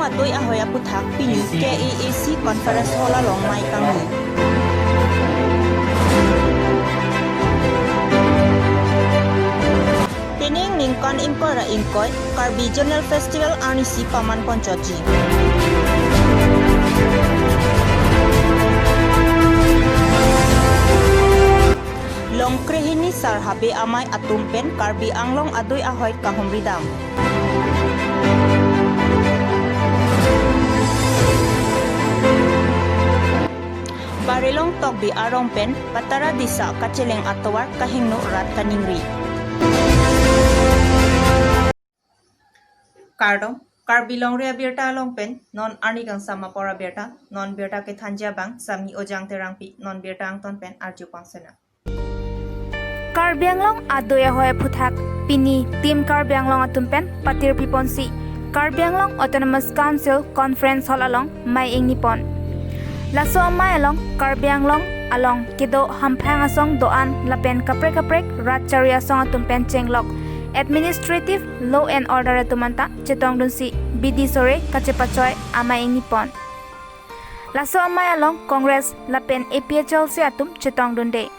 adoi ahoya puthak pini KAAC conference hall along mai kangni Tining ningkan inkora inkoi Karbi Regional Festival Anisi Paman Ponchoji Longkrehini sarhabe amai atumpen Karbi Anglong adoi ahoy kahumridam Barilong tokbi arongpen patara disa kacheleng atawar kahingno rat kaningri Kardom Karbilong rea birta alongpen non arnigang sama pora birta non birta ke thanja bang sami ojang terangpi non birta angton pen arju pangsena Karbi Anglong adoya hoya puthak pini team Karbi Anglong atumpen patir piponsi Karbi Anglong Autonomous Council Conference Hall along mai ingnipon Laso amai along Karbi Anglong along kido hamphang asong doan lapen kaprek rat chari asong atumpen chenglok Administrative Law and Order atumanta chetong dunsi BD sore kachepachoy amai ingnipon Laso amai along Congress lapen APHL se atum chetong dunde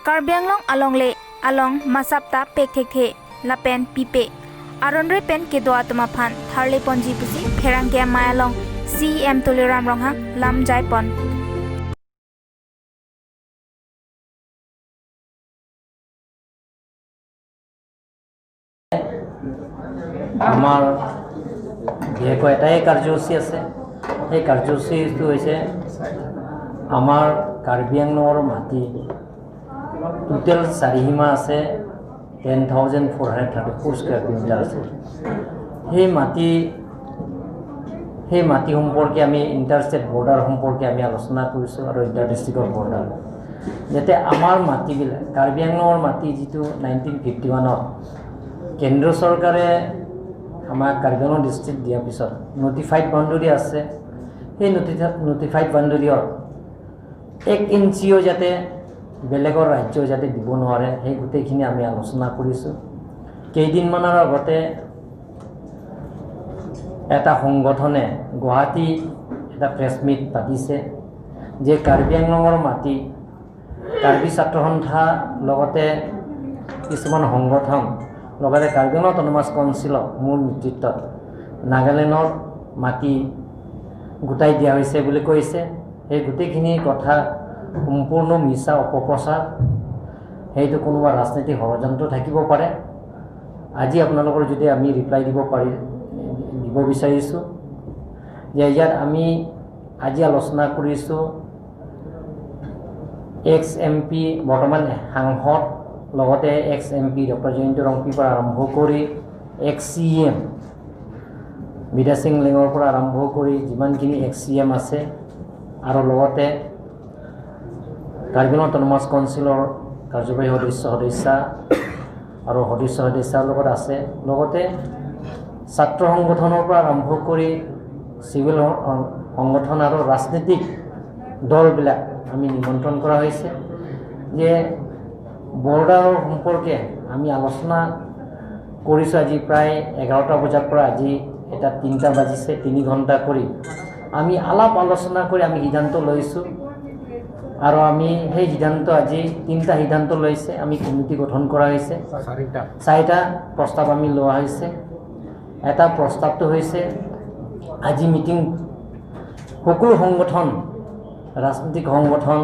Karbi Anglong along le along masapta pek thek lapen pipe aronre pen kido atuma phan tharle ponji pusi pherangke amai along CM Tuliram Rongha Lam Jaipon আমাৰ বিশেষকৈ এটাই কাৰ্যসূচী আছে সেই কাৰ্যসূচীটো হৈছে আমাৰ কাৰ্বি আংলঙৰ মাটি টোটেল চাৰিসীমা আছে 10,434 স্কয়াৰ কিলোমিটাৰ আছে সেই মাটি সম্পৰ্কে আমি ইণ্টাৰষ্টেট বৰ্ডাৰ সম্পৰ্কে আমি আলোচনা কৰিছোঁ আৰু ইণ্টাৰ ডিষ্ট্ৰিক্টৰ বৰ্ডাৰ যাতে আমাৰ মাটিবিলাক কাৰ্বি আংলঙৰ মাটি যিটো 1951ত কেন্দ্ৰ চৰকাৰে আমাৰ কাৰ্বি আংলং ডিষ্ট্ৰিক্ট দিয়াৰ পিছত নটিফাইড বাউণ্ডাৰী আছে সেই নটিফাইড বাউণ্ডাৰীৰ 1 ইঞ্চিও যাতে বেলেগৰ ৰাজ্য যাতে দিব নোৱাৰে সেই গোটেইখিনি আমি আলোচনা কৰিছোঁ কেইদিনমানৰ আগতে এটা সংগঠনে গুৱাহাটী এটা প্ৰেছ মিট পাতিছে যে কাৰ্বি আংলঙৰ মাটি কাৰ্বি ছাত্ৰ সন্থা লগতে কিছুমান সংগঠন লগতে কাৰ্বি আংলং অটোনমাছ কাউন্সিলৰ মূল নেতৃত্বত নাগালেণ্ডৰ মাটি গোটাই দিয়া হৈছে বুলি কৈছে সেই গোটেইখিনি কথা সম্পূৰ্ণ মিছা অপপ্ৰচাৰ সেইটো কোনোবা ৰাজনৈতিক ষড়যন্ত্ৰ থাকিব পাৰে আজি আপোনালোকৰ যদি আমি ৰিপ্লাই দিব বিচাৰিছোঁ যে ইয়াত আমি আজি আলোচনা কৰিছোঁ এক্স MP বৰ্তমান সাংসদ লগতে এক্স MP ডক্টৰ জয়ন্ত ৰংপিৰ পৰা আৰম্ভ কৰি এক্স CM বিদা সিং লেঙৰ পৰা আৰম্ভ কৰি যিমানখিনি এক্স CM আছে আৰু লগতে কাৰ্বি আংলং অটোনমাছ কাউন্সিলৰ কাৰ্যবাহী সদস্য আৰু সদস্যৰ লগত আছে লগতে ছাত্ৰ সংগঠনৰ পৰা আৰম্ভ কৰি চিভিল সংগঠন আৰু ৰাজনৈতিক দলবিলাক আমি নিমন্ত্ৰণ কৰা হৈছে যে বৰ্ডাৰৰ সম্পৰ্কে আমি আলোচনা কৰিছোঁ আজি প্ৰায় 11টা বজাৰ পৰা আজি এটা 3টা বাজিছে 3 ঘণ্টা কৰি আমি আলাপ আলোচনা কৰি আমি সিদ্ধান্ত লৈছোঁ আৰু আমি সেই সিদ্ধান্ত আজি 3টা সিদ্ধান্ত লৈছে আমি কমিটি গঠন কৰা হৈছে 4টা প্ৰস্তাৱ আমি লোৱা হৈছে এটা প্ৰস্তাৱটো হৈছে আজি মিটিং সকলো সংগঠন ৰাজনৈতিক সংগঠন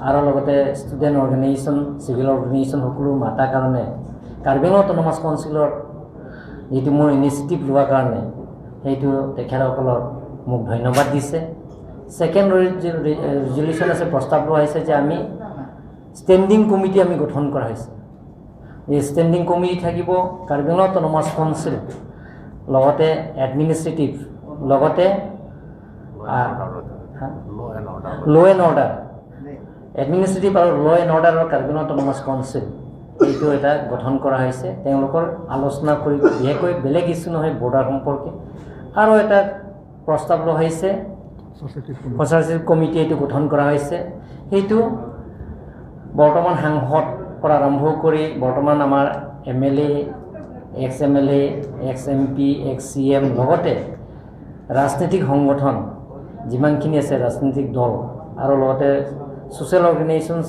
আৰু লগতে ষ্টুডেণ্ট অৰ্গেনাইজেশ্যন চিভিল অৰ্গেনাইজেশ্যন সকলো মাতা কাৰণে কাৰ্বি আংলং অটোনমাছ কাউন্সিলৰ যিটো মোৰ ইনিচিয়েটিভ লোৱাৰ কাৰণে সেইটো তেখেতসকলৰ মোক ধন্যবাদ দিছে সেকেন্ড ৰেজলিউশন আছে প্ৰস্তাব লোৱা হৈছে যে আমি স্ট্যান্ডিং কমিটি আমি গঠন কৰা হৈছে এই স্ট্যান্ডিং কমিটি থাকিব কাৰ্বি আংলং অটোনমাছ কাউন্সিল লগতে এডমিনিষ্ট্ৰেটিভ লগতে ল এণ্ড অৰ্ডাৰ এডমিনিষ্ট্ৰেটিভ আৰু ল এণ্ড অৰ্ডাৰৰ কাৰ্বি আংলং অটোনমাছ কাউন্সিল এইটো এটা গঠন কৰা হৈছে তেওঁলোকৰ আলোচনা কৰিব বিশেষকৈ বেলেগ ইছ্যু নহয় বৰ্ডাৰ সম্পৰ্কে আৰু এটা প্ৰস্তাৱ লোৱা হৈছে কনসালটেটিভ কমিটি এইটো গঠন কৰা হৈছে সেইটো বৰ্তমান সাংসদ পৰা আৰম্ভ কৰি বৰ্তমান আমাৰ MLA, ex-MLA, ex-MP, ex-CM লগতে ৰাজনৈতিক সংগঠন যিমানখিনি আছে ৰাজনৈতিক দল আৰু লগতে ছ'চিয়েল অৰ্গেনাইজেশ্যন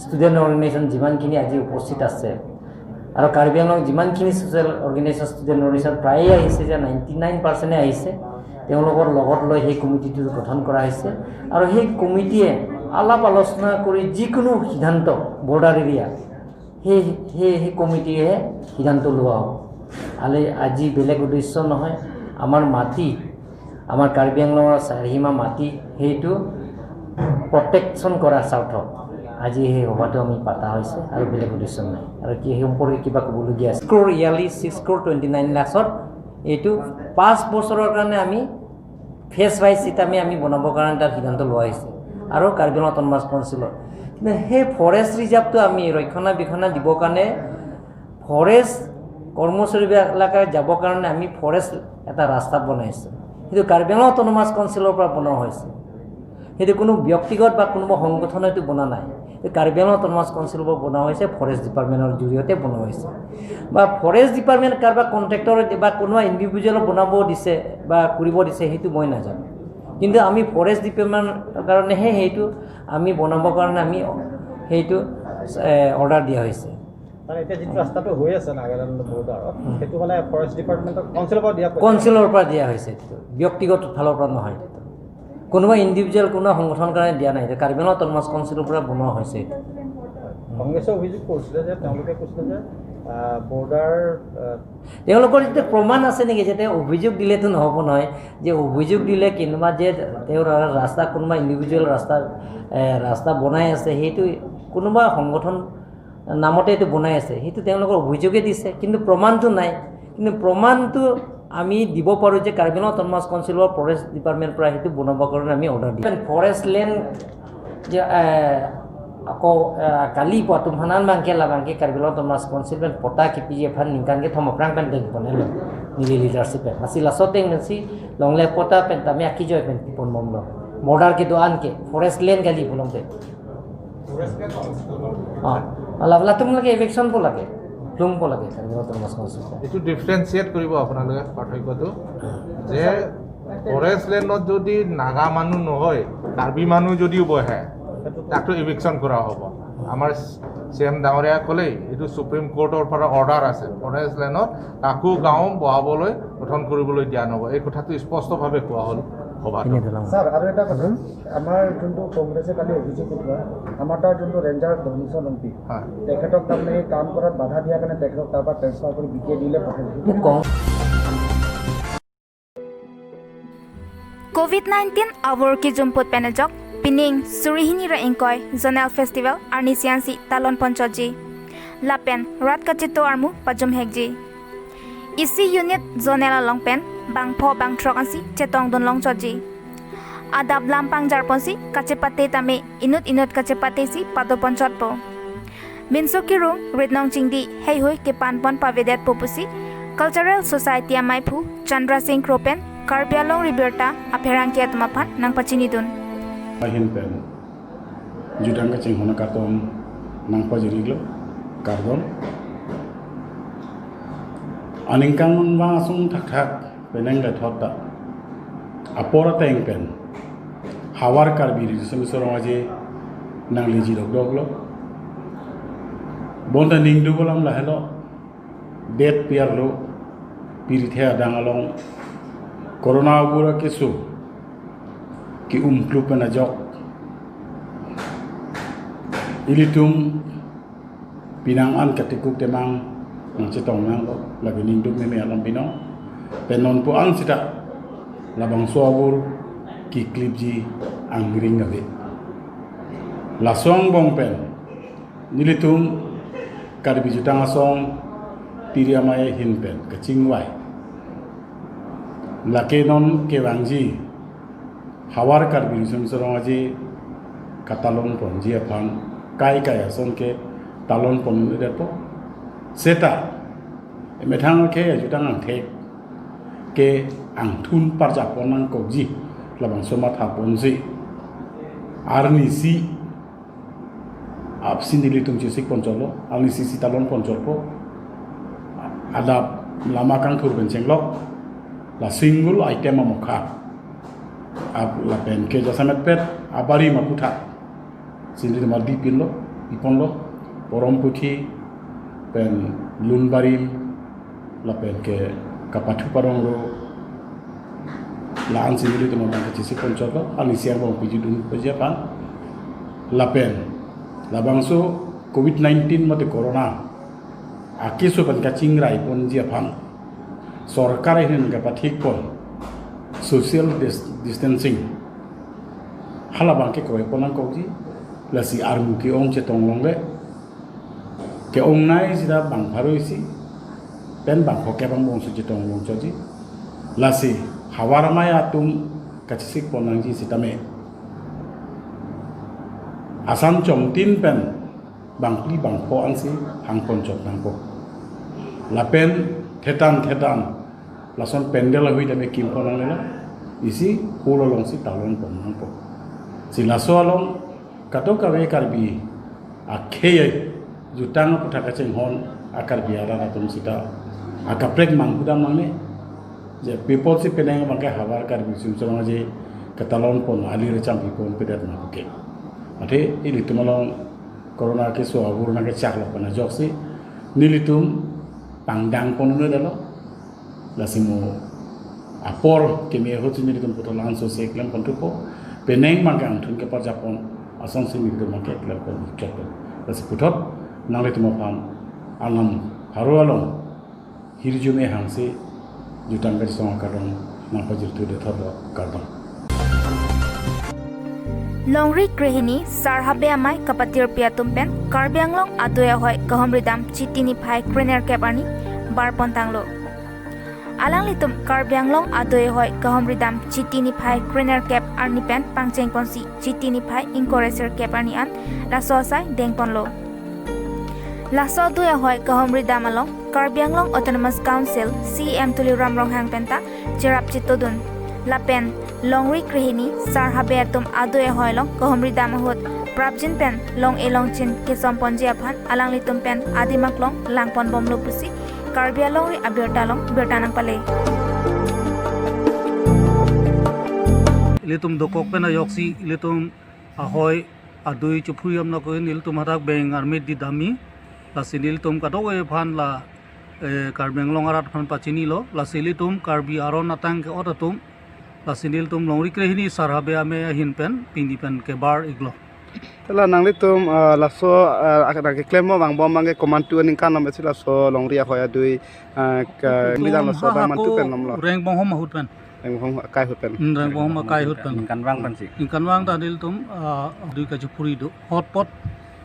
ষ্টুডেণ্ট অৰ্গেনাইজেশ্যন যিমানখিনি আজি উপস্থিত আছে আৰু কাৰ্বি আংলং যিমানখিনি ছ'চিয়েল অৰ্গেনাইজেশ্যন ষ্টুডেণ্ট অৰ্গেনাইজেশ্যন প্ৰায়ে আহিছে যে 99% আহিছে তেওঁলোকৰ লগত লৈ সেই কমিটিটো গঠন কৰা হৈছে আৰু সেই কমিটিয়ে আলাপ আলোচনা কৰি যিকোনো সিদ্ধান্ত বৰ্ডাৰ এৰিয়া সেই কমিটিয়ে সিদ্ধান্ত লোৱা হ'ব আজি বেলেগ উদ্দেশ্য নহয় আমাৰ মাটি আমাৰ কাৰ্বি আংলঙৰ চাৰিসীমা মাটি সেইটো প্ৰটেকশ্যন কৰা স্বাৰ্থত আজি সেই সভাটো আমি পাতা হৈছে আৰু বেলেগ উদ্দেশ্য নাই আৰু কি সেই সম্পৰ্কে কিবা ক'বলগীয়া আছে ক্ৰ'ৰ ইয়াৰলি 6.29 লাখত এইটো 5 বছৰৰ কাৰণে আমি ফেজ ৱাইজ চিট আমি বনাবৰ কাৰণে তাৰ সিদ্ধান্ত লোৱা হৈছে আৰু কাৰ্বি আংলং অট'নমাছ কাউন্সিলৰ কিন্তু সেই ফৰেষ্ট ৰিজাৰ্ভটো আমি ৰক্ষণাবেক্ষণ দিবৰ কাৰণে ফৰেষ্ট কৰ্মচাৰীবিলাকে যাবৰ কাৰণে আমি ফৰেষ্ট এটা ৰাস্তা বনাইছোঁ সেইটো কাৰ্বি আংলং অট'নমাছ কাউন্সিলৰ পৰা বনোৱা হৈছে সেইটো কোনো ব্যক্তিগত বা কোনোবা সংগঠনে এইটো বনা নাই কাৰ্বি আংলং অট'নমাছ কাউন্সিলৰ পৰা বনোৱা হৈছে ফৰেষ্ট ডিপাৰ্টমেণ্টৰ জৰিয়তে বনোৱা হৈছে বা ফৰেষ্ট ডিপাৰ্টমেণ্ট কাৰোবাৰ কণ্ট্ৰেক্টৰ বা কোনোবা ইণ্ডিভিজুৱেলক বনাব দিছে বা কৰিব দিছে সেইটো মই নাজানো কিন্তু আমি ফৰেষ্ট ডিপাৰ্টমেণ্টৰ কাৰণেহে সেইটো আমি বনাবৰ কাৰণে আমি সেইটো অৰ্ডাৰ দিয়া হৈছে এতিয়া যিটো ৰাস্তাটো হৈ আছে নাগালেণ্ড বৰ্ডাৰত সেইটো মানে ফৰেষ্ট ডিপাৰ্টমেণ্টৰ কাউন্সিলৰ পৰা দিয়া হৈছে ব্যক্তিগত ফালৰ পৰা নহয় কোনোবা ইণ্ডিভিজুৱেল কোনোবা সংগঠনৰ কাৰণে দিয়া নাই কাৰ্বি আংলং অট'নমাছ কাউন্সিলৰ পৰা বনোৱা হৈছে কংগ্ৰেছে অভিযোগ কৰিছিলে যে তেওঁলোকে কৈছিলে যে বৰ্ডাৰ তেওঁলোকৰ যেতিয়া প্ৰমাণ আছে নেকি যে তেওঁ অভিযোগ দিলেতো নহ'ব নহয় যে অভিযোগ দিলে কোনোবা যে তেওঁৰ ৰাস্তা কোনোবা ইণ্ডিভিজুৱেল ৰাস্তা বনাই আছে সেইটো কোনোবা সংগঠন নামতে এইটো বনাই আছে সেইটো তেওঁলোকৰ অভিযোগে দিছে কিন্তু প্ৰমাণটো নাই কিন্তু প্ৰমাণটো আমি দিব পাৰোঁ যে কাৰ্বি আংলং অট'নমাছ কাউন্সিলৰ ফৰেষ্ট ডিপাৰ্টমেণ্টৰ পৰা সেইটো বনাবৰ কাৰণে আমি অৰ্ডাৰ দিম ফৰেষ্ট লেণ্ড যে আকৌ কালি পুৱা tumhanan bangke labangke Karbi Anglong autonomous council ben pota KPF han ningkanke thomoprang pen deng ponelo nili leadership pen masih la soteng nasi longle pota pen tami aki joy pen tipon momlo border ke doan ke forest land kali bolong te alabla tum lage eviction po lage tum po lage Karbi Anglong autonomous council এটো differentiate কৰিব আপোনালোকে পাৰ্থক্যটো যে forest লেণ্ডত যদি নাগা মানুহ নহয় কাৰ্বি মানুহ যদিও বহে তাকতো ইভিকশ্যন কৰা হ'ব আমাৰ CM ডাঙৰীয়া ক'লেই এইটো সুপ্ৰিম কোৰ্টৰ পৰা অৰ্ডাৰ আছে ফৰেষ্ট লেণ্ডত কাকো গাঁও বহাবলৈ গঠন কৰিবলৈ দিয়া নহ'ব এই কথাটো স্পষ্টভাৱে কোৱা হ'ল সভাত ছাৰ আৰু এটা কথা আমাৰ যোনটো কংগ্ৰেছে কালি অভিযোগ কৰিছে আমাৰ তাৰ যোনটো ৰেঞ্জাৰ ধনীশ্বৰ এমপি তেখেতক তাৰমানে এই কাম কৰাত বাধা দিয়াৰ কাৰণে তেখেতক তাৰ পৰা ট্ৰেন্সফাৰ কৰি বিকে দিলে পঠাইছে COVID-19 abor ki jumput penajok pining surihini ra ingkoy zonal festival arnisiansi talon ponchoji lapen rat kachito armu pajum hekji isi unit zonela longpen bangpho bangtrok ansi chetong don longchoji adab lampang jarponsi kachepate tame inut kachepate si pado ponchotpo minsokirung ritnong chingdi hei hoi ke panpon pavedet popusi cultural society amaipu Chandra Singh Kropen Karbi Aংলং Riberta apherang kiat mapan nang pachinidun Ahin pen judang kacing hona karton nang pajiriglo karbon aningkang ba sung thak penang ga thotta apora teng pen hawar karbi risem soromaje nang liji doglo bonda ning du bolam la helo det piarlo pirithe dangalong corona bura kisu ki umklu penajok ilitum pinangan katikuk temang ng citong nang lagi ninduk meme alam pino penon po ang sita labang suabur ki klipji ang ring gabe lasong bong pen nilitum karbi jutang asong tiriamay hinpen kachingwai lakenon kewangji hawar karbi sumsorongji katalon ponji apang kai ason ke talon pon depo seta emethang ke jutang ang thek ke ang thun parja ponang koji labang soma tha ponji arni si apsin dili tum chisik poncholo arni si talon ponchorpo adap lama kang thur bencenglok la single item amokha la pen ke jasamet pet abari makutha sindi ma dipin lo ipon lo porom puthi pen lunbari la pen ke kapathu parong ro la an sindi to ma ka chisi ponchot lo ani siar bang piji dun piji pan la pen la bangso covid-19 mate corona akiso pen ka chingrai pon ji pan सरकार हिन गपा ठीक पन social distancing हाला बांके कोई पना Cozi लसी आर्मू की ओंग चे तोंगलोंगे के ओंग नाई जिदा बांग भारोइसी पेन बांग होके बांग बोंग सुचे तोंगलोंग चोजी लसी हवारामाया तुम कचिसिक पनांजी सितामे आसान चोंगतिन pen बांगली बांगपो ANSI Hangpan choke नांगपो लापेन थेतान lason pendel hui dame kim ponang lela isi hulo long si talon ponang po si laso along kato kawe karbi akheye jutang puta kaceng hon akar biara ratum sita akaprek mangkudam mangne je people si peneng mangke hawar karbi sumsong je katalon pon ali recam pon pedat na ke ate ini tumalong corona ke so abur na ke chaklo pana joksi nilitum pangdang ponune dalo lasimo apor kemi hotu ni dum potolan so se klem kontupo peneng magang thun ke par japon asong sing ni dum ke klem kon keto lasi putot nang le tumo pam alam haro along hirjume hangse jutang ka song kadong nang pajir tu de thodo kadong Longri Krehini Sarhabe Amai Kapatir Piatumpen Karbianglong Adoya Hoi Kahomridam Chitini Phai Krener Kepani Barpontanglo Alang litum Karbianglong Adoy Hoi Kahomridam Chitini Phai Krener Cap Arnipen Pangcheng Ponsi Chitini Phai Incoracer Cap Arnian Lasosai Dengponlo Laso Doya Hoi Kahomridam Along Karbianglong Autonomous Council CM Tuliram Rong Hangpenta Jerap Chitodun Lapen Longri Krehini Sarhabe Atum Adoy Hoi Long Kahomridam Hot Prabjin Pen Long Elong Chin Kesom Ponji Aphan Alang litum pen Adimak Long Langpon Bomlo Pusi Karbialong ri abirtalong bertanang pale. Ilitum dokok pena yoksi ilitum ahoy adui chupuyam na ko ilitum harak beng armit di dami lasin ilitum kadok e phan la Karbianglong arat phan pachini lo lasin ilitum karbi aron natang ke otatum lasin ilitum longri krehini sarhabe ame hin pen pini pen ke bar iglo Tela nangli tum laso akan klemo bang bom bang komandu ning kan nombe sila so longria hoya dui ke lidang laso bang mantu pen nomlo reng bong hom hut pen eng hong kai hut pen reng bong hom kai hut pen kan wang pan si ingkan wang tadil tum dui ka chupuri do hotpot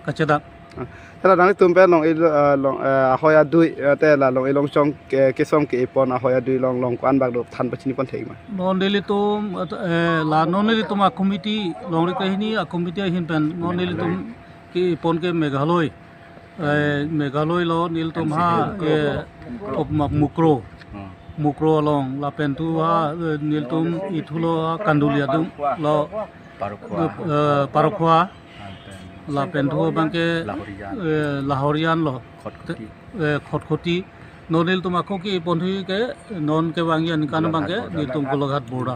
kacedak Tela nangli tum pen long long hoya dui te la long ilong chong ke som ke ipon hoya dui long long kwan bag do than pachini pon thei ma non dili tum la non dili tum a committee longri kahini a committee hin pen non dili tum ki pon ke meghaloi lo nil tum ha op mukro long la pen tu ha nil tum ithulo kandulia dum lo parokwa la pen tu bangke lahorian lo khotkhoti nonil tum akho ki pondhi ke non ke wangian kan bangke nil tum kologat borda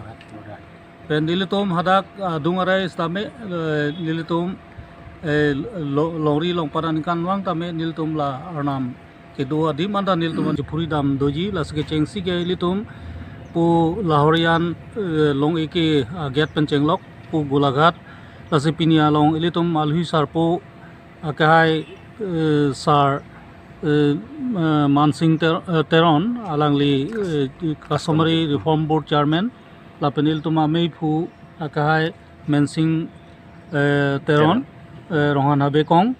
pen nil tum hadak dungarai stame nil tum longri long paran kan wang tame nil tum la arnam ke do adi manda nil tum jepuri dam doji las ke chengsi ke nil tum pu lahorian long eke get pencenglok pu gulagat lasi pinia long ilitum alhui sarpo akai sar Mansing Teron alangli customary reform board chairman lapenil tuma meipu akai Mansing Teron rohan habe kong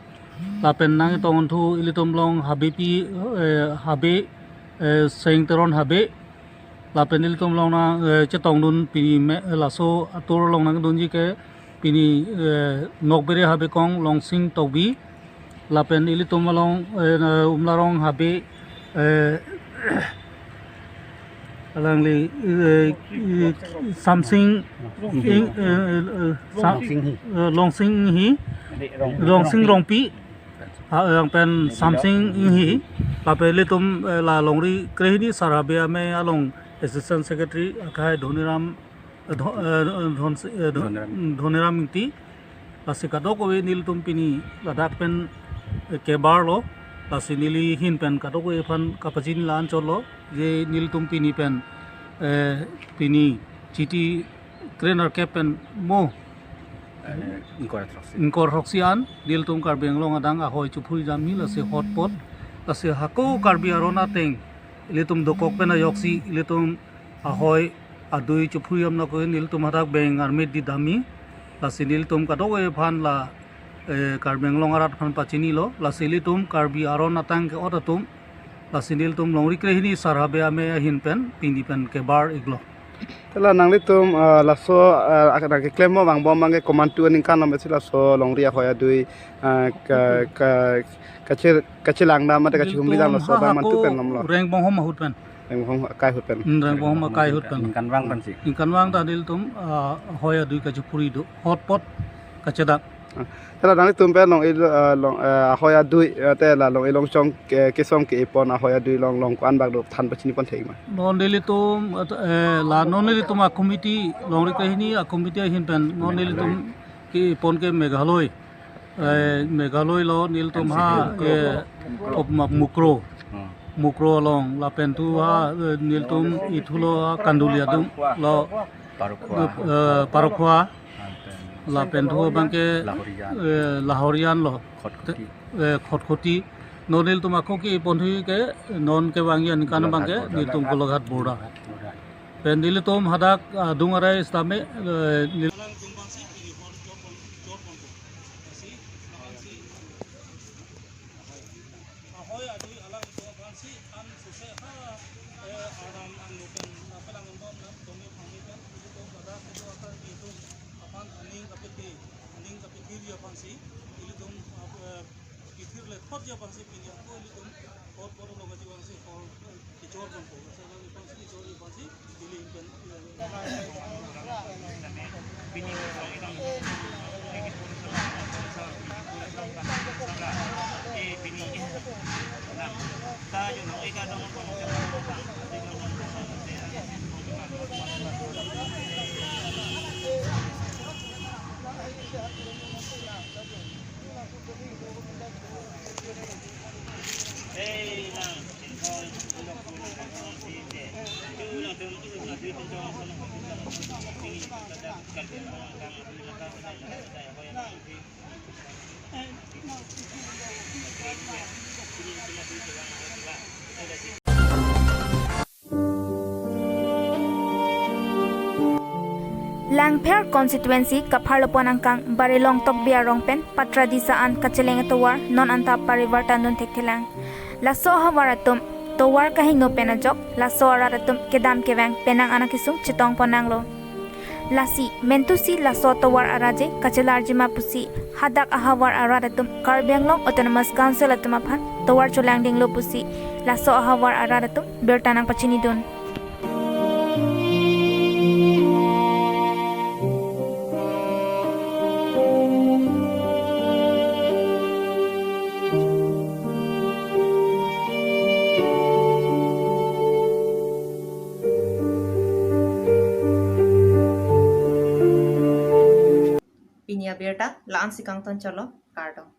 lapen nang tongon thu ilitum long habe pi habe sing Teron habe lapen ilitum long na chetong dun pi laso atur long nang dun ji ke pini nokbere habe kong long sing tobi lapen ili tomalong umlarong habe alangli something long sing rongpi ang pen something hi lapen ili tom la longri krehini sarhabe ame along Assistant Secretary akai Dhoniram Mingti lasi kadok we nil tum pini ladak pen kebar lo lasi nili hin pen kadok we fan kapajin lan cholo je nil tum pini pen pini chiti trainer kepen mo inkor roksian nil tum Karbi Anglong adang ahoy chupuri jami lasi hotpot lasi hako Karbi Arona teng ilitum dokok pen ayoksi ilitum ahoy adui chupuri amna ko nil tum hadak beng armit di dami lasi nil tum kadok we fan la Karbi Anglong arat fan pachini lo lasi ilitum Karbi Arona tang ke otatum lasi nil tum longri krehini sarhabe ame hin pen pini pen ke bar iglo Tela nang litum laso akan klaim mo bang bom bang command tu ning kan laso laso longria hoya dui kacilang nama de kacil humli dang laso bang mantu pen namlo reng bong hom mahut pen yang hong kai hut pen reng bong hom kai hut pen ingkan wang ta nil tum hoya dui kachupuri do hotpot kacedak Tela nang litum pen long hoya dui te la long ilong chong kesong ke ipon hoya dui long kwan bag do than pachini pon thei ma non deli tum la non deli tum a committee longri kahini a committee hin pen non deli tum ki pon ke Meghaloi lo nil tum ha op mukro long la pen tu ha nil tum ithulo kandulia dum lo parokwa la pen tu bangke lahorian lo khotkhoti nonil tum ako ki pondhi ke non ke wangian kan bangke nil tum ko loghat borda pen nil tum hadak dungarai istame Langpher constituency kapharlopon angkang barilong tokbia rongpen patra disaan kacheleng towar non anta parivartan don thekthelang laso hawaratum towar kahing no penajok laso araratum kedam kevang penang anakisung chitong ponanglo lasi mentusi laso towar araje kachelar jima pusi hadak ahawar araratum Karbi Anglong Autonomous Council atumaphan towar cholang dinglo pusi laso ahawar araratum bertanang pachini don Pinya Berta, Laan Sikang Ton Cholo, Cardong.